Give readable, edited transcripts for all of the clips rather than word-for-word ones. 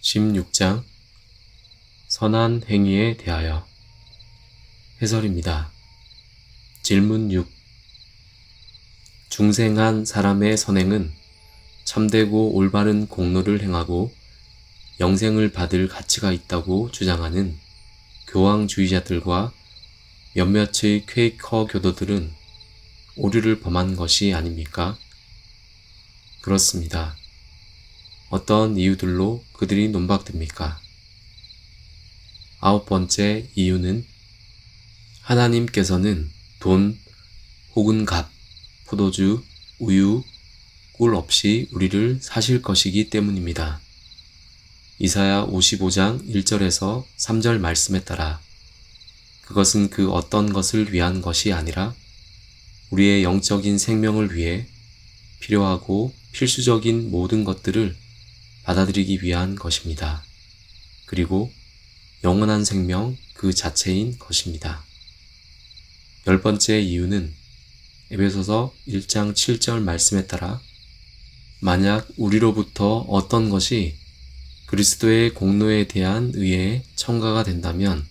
16장 선한 행위에 대하여 해설입니다. 질문 6. 중생한 사람의 선행은 참되고 올바른 공로를 행하고 영생을 받을 가치가 있다고 주장하는 교황주의자들과 몇몇의 퀘이커 교도들은 오류를 범한 것이 아닙니까? 그렇습니다. 어떤 이유들로 그들이 논박됩니까? 9번째 이유는 하나님께서는 돈 혹은 값, 포도주, 우유, 꿀 없이 우리를 사실 것이기 때문입니다. 이사야 55장 1절에서 3절 말씀에 따라 그것은 그 어떤 것을 위한 것이 아니라 우리의 영적인 생명을 위해 필요하고 필수적인 모든 것들을 받아들이기 위한 것입니다. 그리고 영원한 생명 그 자체인 것입니다. 10번째 이유는 에베소서 1장 7절 말씀에 따라 만약 우리로부터 어떤 것이 그리스도의 공로에 대한 의에 첨가가 된다면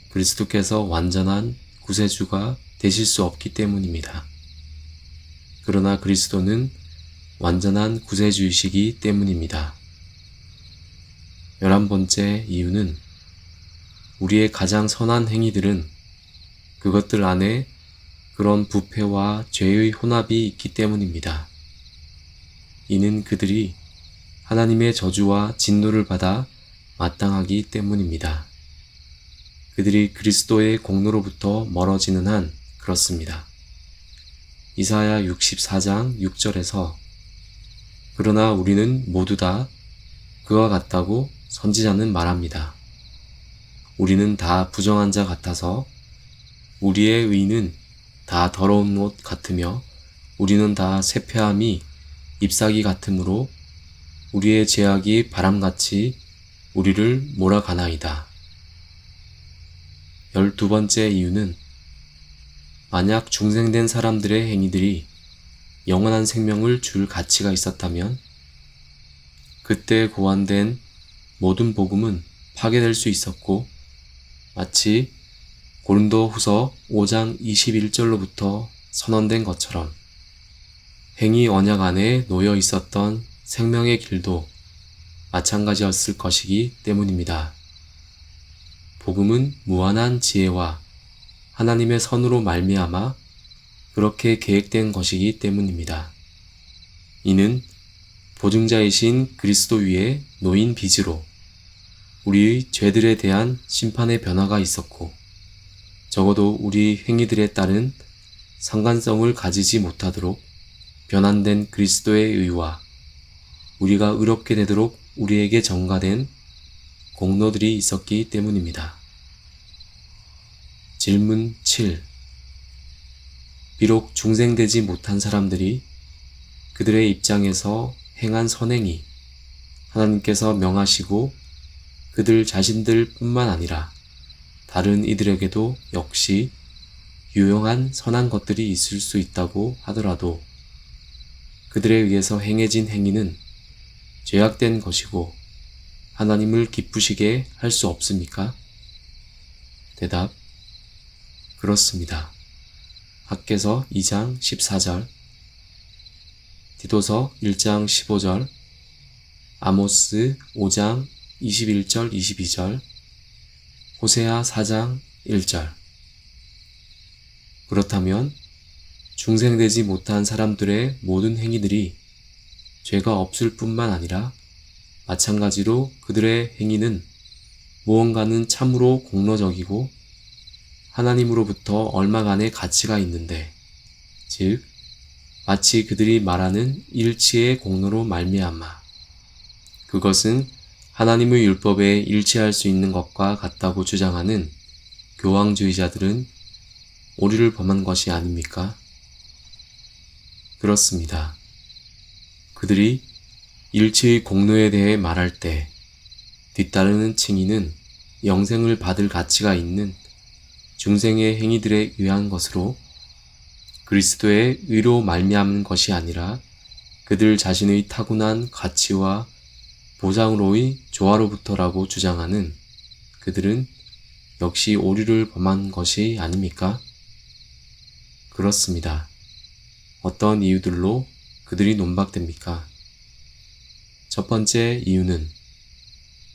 그리스도께서 완전한 구세주가 되실 수 없기 때문입니다. 그러나 그리스도는 완전한 구세주이시기 때문입니다. 11번째 이유는 우리의 가장 선한 행위들은 그것들 안에 그런 부패와 죄의 혼합이 있기 때문입니다. 이는 그들이 하나님의 저주와 진노를 받아 마땅하기 때문입니다. 그들이 그리스도의 공로로부터 멀어지는 한 그렇습니다. 이사야 64장 6절에서 그러나 우리는 모두 다 그와 같다고 선지자는 말합니다. 우리는 다 부정한 자 같아서 우리의 의는 다 더러운 옷 같으며 우리는 다 쇠폐함이 잎사귀 같으므로 우리의 죄악이 바람같이 우리를 몰아가나이다. 12번째 이유는 만약 중생된 사람들의 행위들이 영원한 생명을 줄 가치가 있었다면 그때 고안된 모든 복음은 파괴될 수 있었고 마치 고린도후서 5장 21절로부터 선언된 것처럼 행위 언약 안에 놓여 있었던 생명의 길도 마찬가지였을 것이기 때문입니다. 복음은 무한한 지혜와 하나님의 선으로 말미암아 그렇게 계획된 것이기 때문입니다. 이는 보증자이신 그리스도 위에 놓인 빚으로 우리의 죄들에 대한 심판의 변화가 있었고 적어도 우리 행위들에 따른 상관성을 가지지 못하도록 변환된 그리스도의 의와 우리가 의롭게 되도록 우리에게 전가된 공로들이 있었기 때문입니다. 질문 7. 비록 중생되지 못한 사람들이 그들의 입장에서 행한 선행이 하나님께서 명하시고 그들 자신들 뿐만 아니라 다른 이들에게도 역시 유용한 선한 것들이 있을 수 있다고 하더라도 그들에 의해서 행해진 행위는 죄악된 것이고 하나님을 기쁘시게 할 수 없습니까? 대답: 그렇습니다. 학개서 2장 14절, 디도서 1장 15절, 아모스 5장 21절 22절, 호세아 4장 1절. 그렇다면 중생되지 못한 사람들의 모든 행위들이 죄가 없을 뿐만 아니라 마찬가지로 그들의 행위는 무언가는 참으로 공로적이고 하나님으로부터 얼마간의 가치가 있는데, 즉 마치 그들이 말하는 일치의 공로로 말미암아 그것은 하나님의 율법에 일치할 수 있는 것과 같다고 주장하는 교황주의자들은 오류를 범한 것이 아닙니까? 그렇습니다. 그들이 일치의 공로에 대해 말할 때 뒤따르는 칭의는 영생을 받을 가치가 있는 중생의 행위들에 의한 것으로 그리스도의 의로 말미암은 것이 아니라 그들 자신의 타고난 가치와 보상으로의 조화로부터라고 주장하는 그들은 역시 오류를 범한 것이 아닙니까? 그렇습니다. 어떤 이유들로 그들이 논박됩니까? 첫 번째 이유는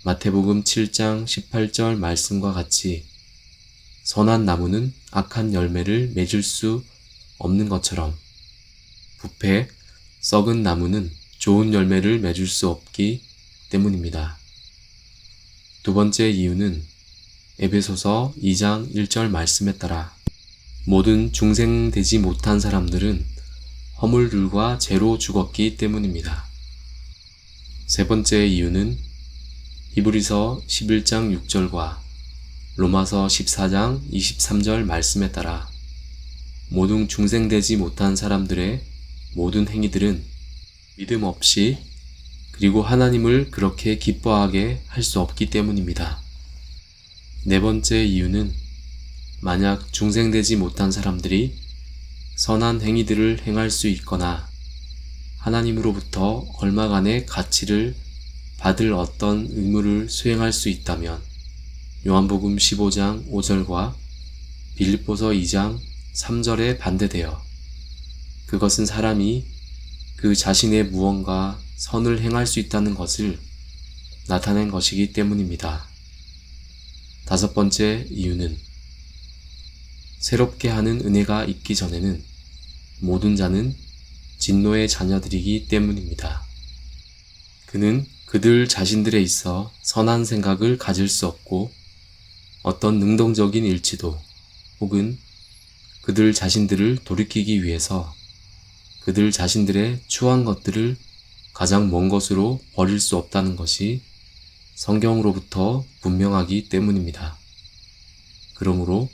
마태복음 7장 18절 말씀과 같이 선한 나무는 악한 열매를 맺을 수 없는 것처럼 부패, 썩은 나무는 좋은 열매를 맺을 수 없기 때문입니다. 두 번째 이유는 에베소서 2장 1절 말씀에 따라 모든 중생되지 못한 사람들은 허물들과 죄로 죽었기 때문입니다. 세 번째 이유는 히브리서 11장 6절과 로마서 14장 23절 말씀에 따라 모든 중생되지 못한 사람들의 모든 행위들은 믿음 없이 그리고 하나님을 그렇게 기뻐하게 할 수 없기 때문입니다. 네 번째 이유는 만약 중생되지 못한 사람들이 선한 행위들을 행할 수 있거나 하나님으로부터 얼마간의 가치를 받을 어떤 의무를 수행할 수 있다면 요한복음 15장 5절과 빌립보서 2장 3절에 반대되어 그것은 사람이 그 자신의 무언가 선을 행할 수 있다는 것을 나타낸 것이기 때문입니다. 다섯 번째 이유는 새롭게 하는 은혜가 있기 전에는 모든 자는 진노의 자녀들이기 때문입니다. 그는 그들 자신들에 있어 선한 생각을 가질 수 없고 어떤 능동적인 일치도 혹은 그들 자신들을 돌이키기 위해서 그들 자신들의 추한 것들을 가장 먼 것으로 버릴 수 없다는 것이 성경으로부터 분명하기 때문입니다. 그러므로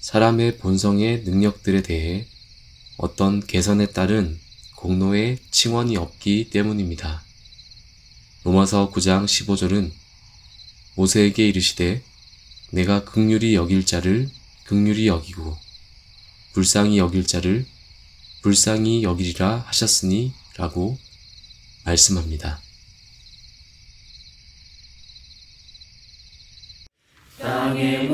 사람의 본성의 능력들에 대해 어떤 개선에 따른 공로의 칭언이 없기 때문입니다. 로마서 9장 15절은 모세에게 이르시되 내가 긍휼히 여길 자를 긍휼히 여기고 불쌍히 여길 자를 불쌍히 여기리라 하셨으니 라고 말씀합니다. 땅의